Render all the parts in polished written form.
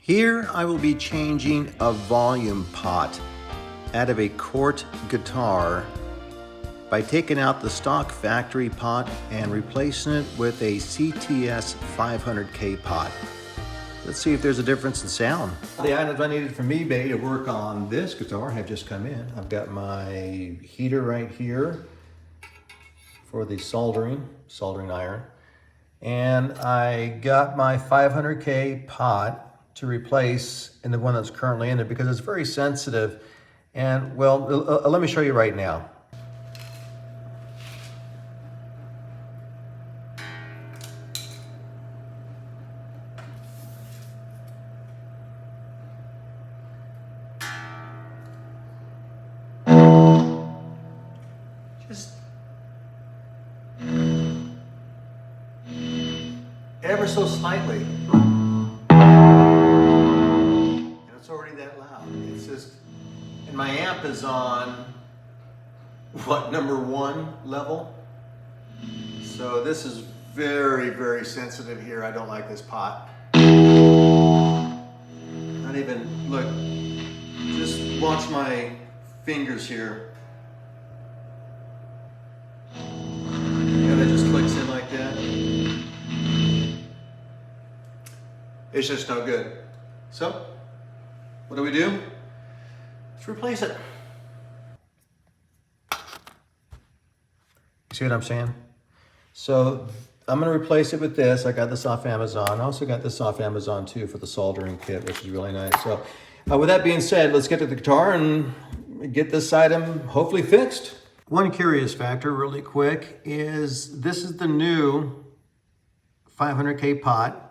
Here I will be changing a volume pot out of a Cort guitar by taking out the stock factory pot and replacing it with a CTS 500K pot. Let's see if there's a difference in sound. The items I needed from eBay to work on this guitar have just come in. I've got my heater right here for the soldering iron. And I got my 500K pot to replace in the one that's currently in it because it's very sensitive. And well, let me show you right now. Just ever so slightly. And it's already that loud. It's just, and my amp is on, what, #1 level? So this is very, very sensitive here. I don't like this pot. Not even, look, just watch my fingers here. And it just clicks in like that. It's just no good. So, what do? Let's replace it. You see what I'm saying? So, I'm gonna replace it with this. I got this off Amazon. I also got this off Amazon too for the soldering kit, which is really nice. So, with that being said, let's get to the guitar and get this item hopefully fixed. One curious factor really quick is this is the new 500K pot.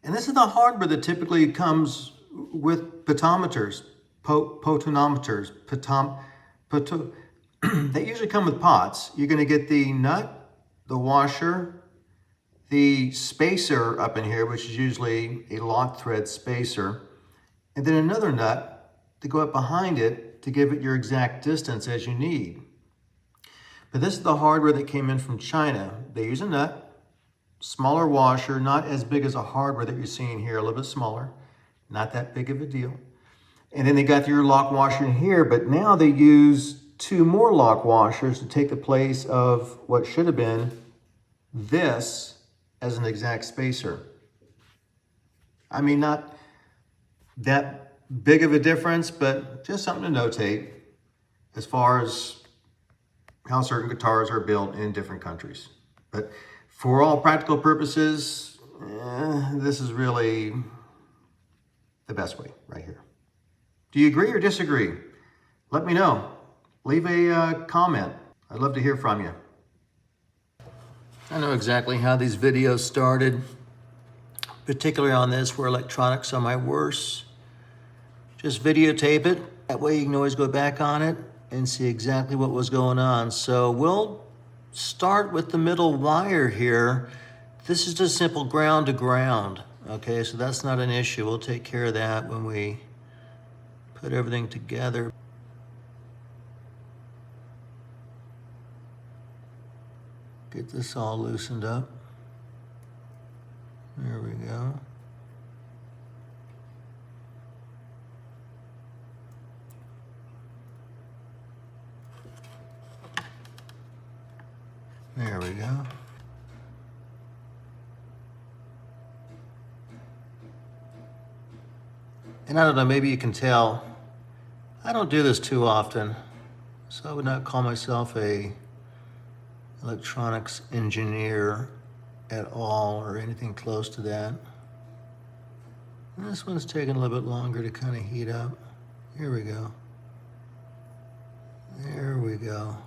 And this is the hardware that typically comes with potentiometers, they usually come with pots. You're gonna get the nut, the washer, the spacer up in here, which is usually a lock thread spacer, and then another nut to go up behind it to give it your exact distance as you need. But this is the hardware that came in from China. They use a nut, smaller washer, not as big as a hardware that you're seeing here, a little bit smaller, not that big of a deal. And then they got your lock washer in here, but now they use 2 more lock washers to take the place of what should have been this as an exact spacer. I mean, not that big of a difference, but just something to notate as far as how certain guitars are built in different countries. But for all practical purposes, this is really the best way right here. Do you agree or disagree? Let me know. Leave a comment. I'd love to hear from you. I know exactly how these videos started, particularly on this where electronics are my worst. Just videotape it. That way you can always go back on it and see exactly what was going on. So we'll start with the middle wire here. This is just simple ground to ground. Okay, so that's not an issue. We'll take care of that when we put everything together. Get this all loosened up. There we go. There we go. And I don't know, maybe you can tell, I don't do this too often, so I would not call myself a electronics engineer at all or anything close to that. And this one's taking a little bit longer to kind of heat up. Here we go. There we go.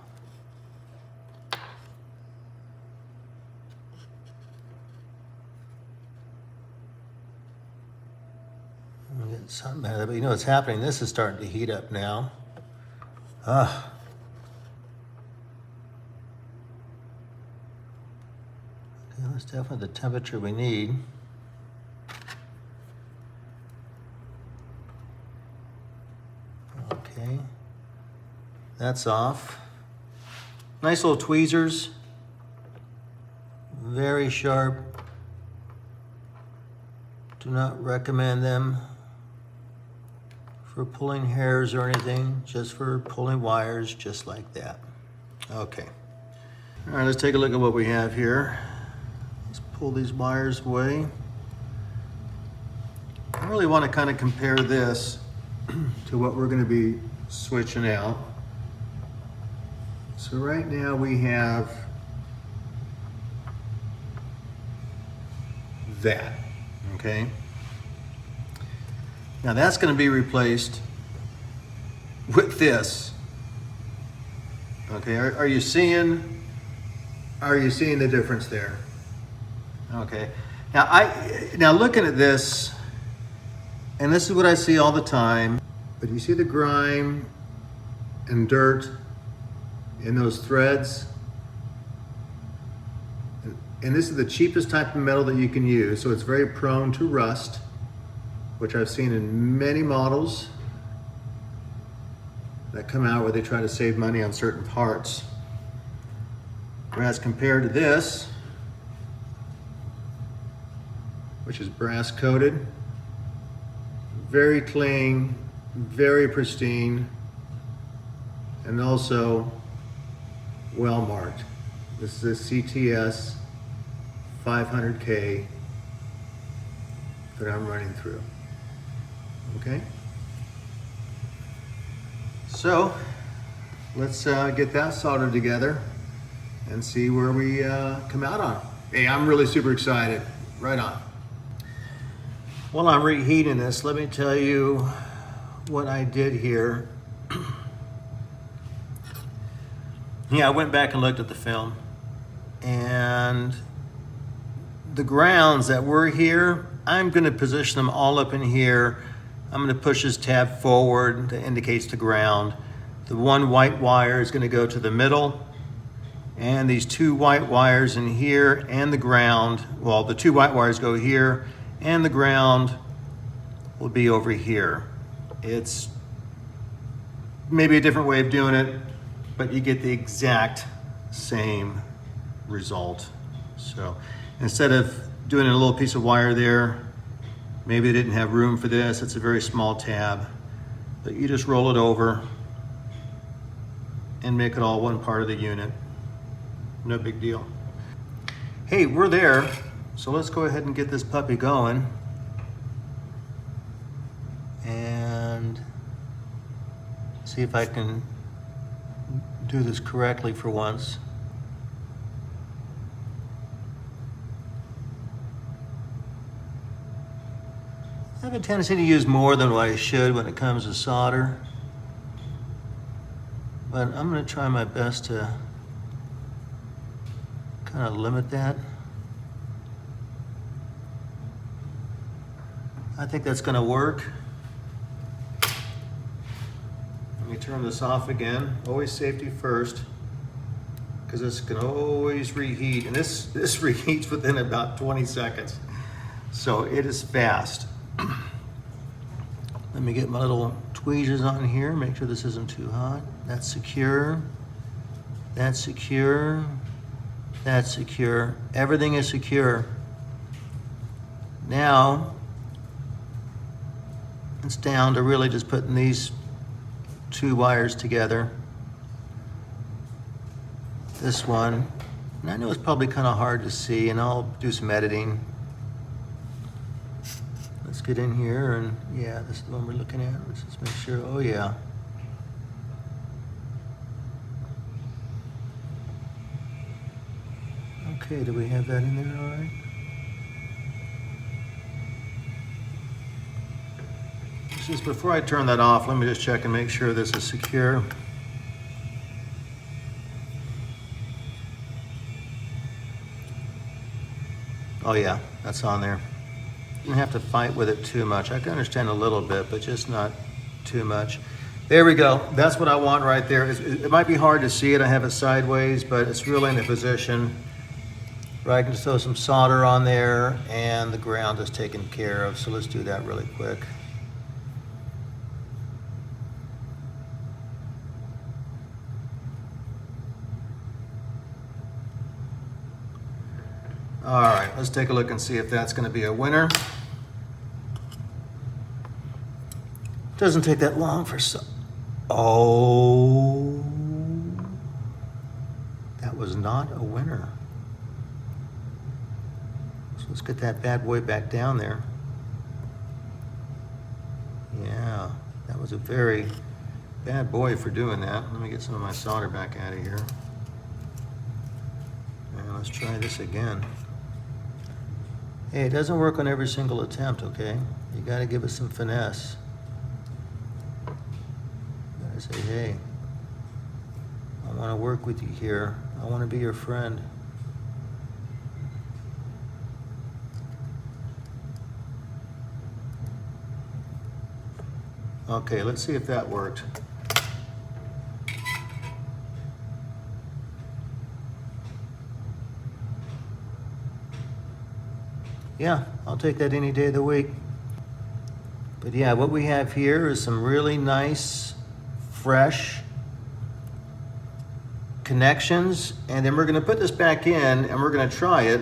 I'm getting something out of it, but you know what's happening? This is starting to heat up now. Okay, that's definitely the temperature we need. Okay, that's off. Nice little tweezers, very sharp. Do not recommend them for pulling hairs or anything, just for pulling wires, just like that. Okay. All right, let's take a look at what we have here. Let's pull these wires away. I really want to kind of compare this to what we're going to be switching out. So right now we have that, okay? Now that's going to be replaced with this. Okay, are you seeing the difference there? Okay. Now looking at this, and this is what I see all the time, but you see the grime and dirt in those threads? And this is the cheapest type of metal that you can use, so it's very prone to rust, which I've seen in many models that come out where they try to save money on certain parts. Whereas compared to this, which is brass coated, very clean, very pristine, and also well marked. This is a CTS 500K that I'm running through. Okay? So let's get that soldered together and see where we come out on. Hey, I'm really super excited. Right on. While I'm reheating this, let me tell you what I did here. Yeah, I went back and looked at the film, and the grounds that were here, I'm going to position them all up in here. I'm going to push this tab forward that indicates the ground. The one white wire is going to go to the middle, and these two white wires in here and the ground, well, the two white wires go here, and the ground will be over here. It's maybe a different way of doing it, but you get the exact same result. So instead of doing a little piece of wire there, maybe they didn't have room for this, it's a very small tab, but you just roll it over and make it all one part of the unit. No big deal. Hey, we're there, so let's go ahead and get this puppy going. And see if I can do this correctly for once. I have a tendency to use more than what I should when it comes to solder, but I'm going to try my best to kind of limit that. I think that's going to work. Let me turn this off again. Always safety first, because this can always reheat, and this reheats within about 20 seconds. So it is fast. Let me get my little tweezers on here, make sure this isn't too hot. That's secure. That's secure. That's secure. Everything is secure. Now, it's down to really just putting these two wires together. This one, and I know it's probably kind of hard to see, and I'll do some editing. Let's get in here, and yeah, this is the one we're looking at. Let's just make sure, oh yeah. Okay, do we have that in there all right? Just before I turn that off, let me just check and make sure this is secure. Oh yeah, that's on there. You don't have to fight with it too much. I can understand a little bit, but just not too much. There we go. That's what I want right there. It might be hard to see it. I have it sideways, but it's really in the position where I can just throw some solder on there and the ground is taken care of. So let's do that really quick. All right, let's take a look and see if that's going to be a winner. Doesn't take that long for some. Oh, that was not a winner. So let's get that bad boy back down there. Yeah, that was a very bad boy for doing that. Let me get some of my solder back out of here. And let's try this again. Hey, it doesn't work on every single attempt, okay? You gotta give it some finesse. You gotta say, hey, I wanna work with you here. I wanna be your friend. Okay, let's see if that worked. Yeah, I'll take that any day of the week. But yeah, what we have here is some really nice, fresh connections. And then we're gonna put this back in and we're gonna try it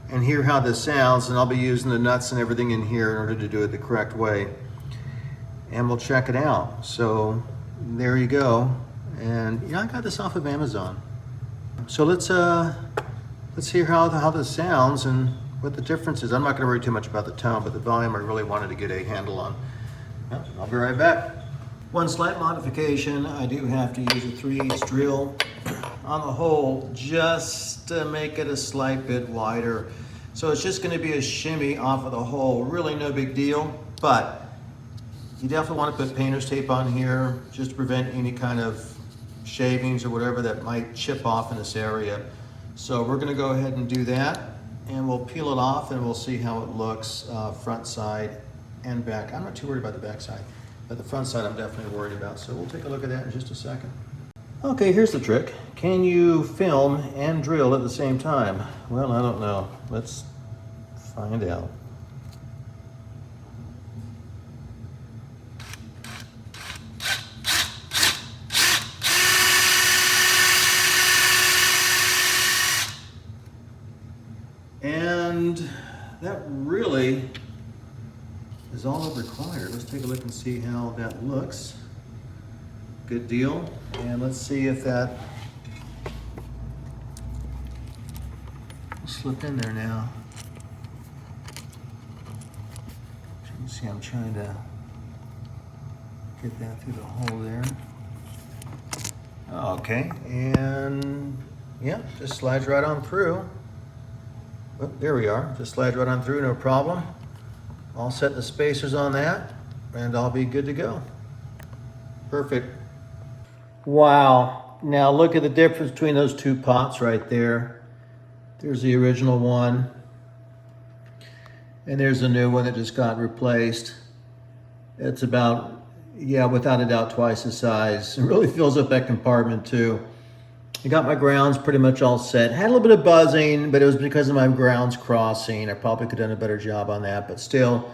and hear how this sounds. And I'll be using the nuts and everything in here in order to do it the correct way. And we'll check it out. So there you go. And you know, I got this off of Amazon. So let's hear how this sounds and what the difference is. I'm not going to worry too much about the tone, but the volume I really wanted to get a handle on. Yeah, I'll be right back. One slight modification, I do have to use a 3/8 drill on the hole just to make it a slight bit wider. So it's just going to be a shimmy off of the hole. Really no big deal, but you definitely want to put painter's tape on here just to prevent any kind of shavings or whatever that might chip off in this area. So we're going to go ahead and do that, and we'll peel it off and we'll see how it looks front side and back. I'm not too worried about the back side, but the front side I'm definitely worried about. So we'll take a look at that in just a second. Okay, here's the trick. Can you film and drill at the same time? Well, I don't know. Let's find out. And that really is all that's required. Let's take a look and see how that looks. Good deal. And let's see if that will slip in there now. You can see I'm trying to get that through the hole there. Okay, and yeah, just slides right on through. Oh, there we are, just slides right on through, no problem. I'll set the spacers on that and I'll be good to go. Perfect. Wow, now look at the difference between those two pots right there. There's the original one and there's the new one that just got replaced. It's about, yeah, without a doubt twice the size. It really fills up that compartment too. I got my grounds pretty much all set. Had a little bit of buzzing, but it was because of my grounds crossing. I probably could have done a better job on that, but still,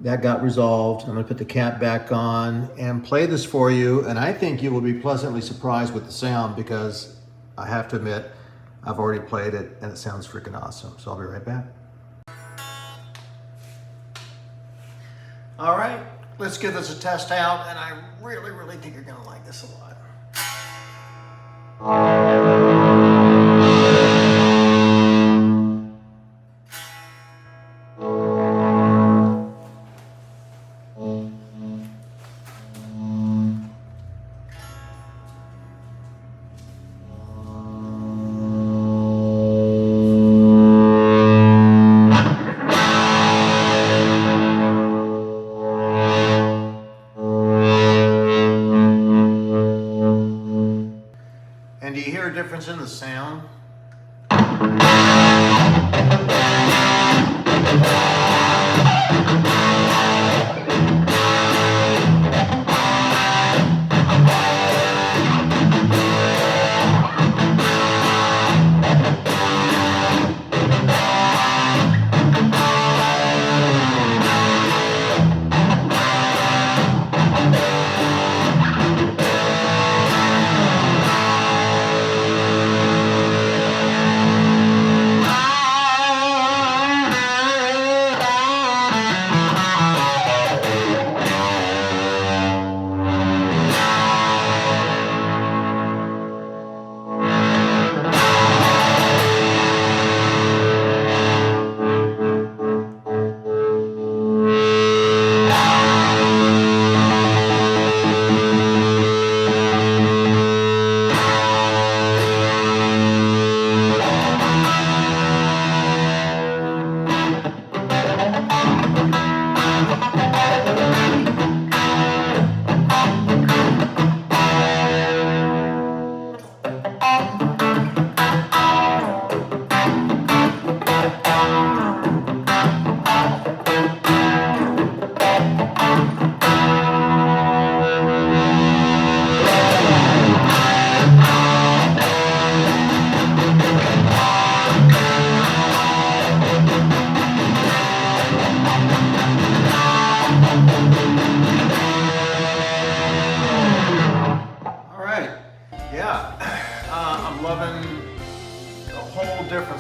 that got resolved. I'm gonna put the cap back on and play this for you, and I think you will be pleasantly surprised with the sound because I have to admit, I've already played it and it sounds freaking awesome. So I'll be right back. All right, let's give this a test out, and I really, really think you're gonna like this a lot. And do you hear a difference in the sound?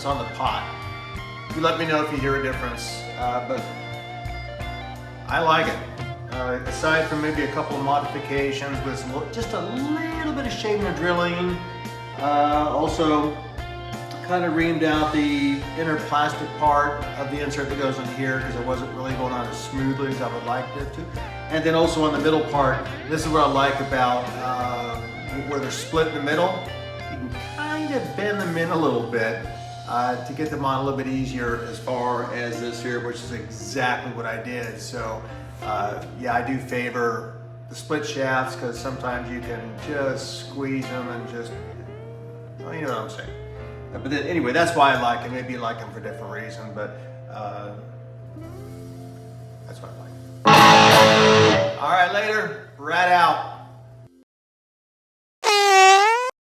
on the pot. You let me know if you hear a difference, but I like it. Aside from maybe a couple of modifications with just a little bit of shaving or drilling, also kind of reamed out the inner plastic part of the insert that goes in here because it wasn't really going on as smoothly as I would like it to. And then also on the middle part, this is what I like about where they're split in the middle. You can kind of bend them in a little bit to get them on a little bit easier as far as this here, which is exactly what I did. So yeah, I do favor the split shafts because sometimes you can just squeeze them and just, well, you know what I'm saying. But then anyway, that's why I like them. Maybe you like them for a different reason, but that's what I like. All right, later, rat out.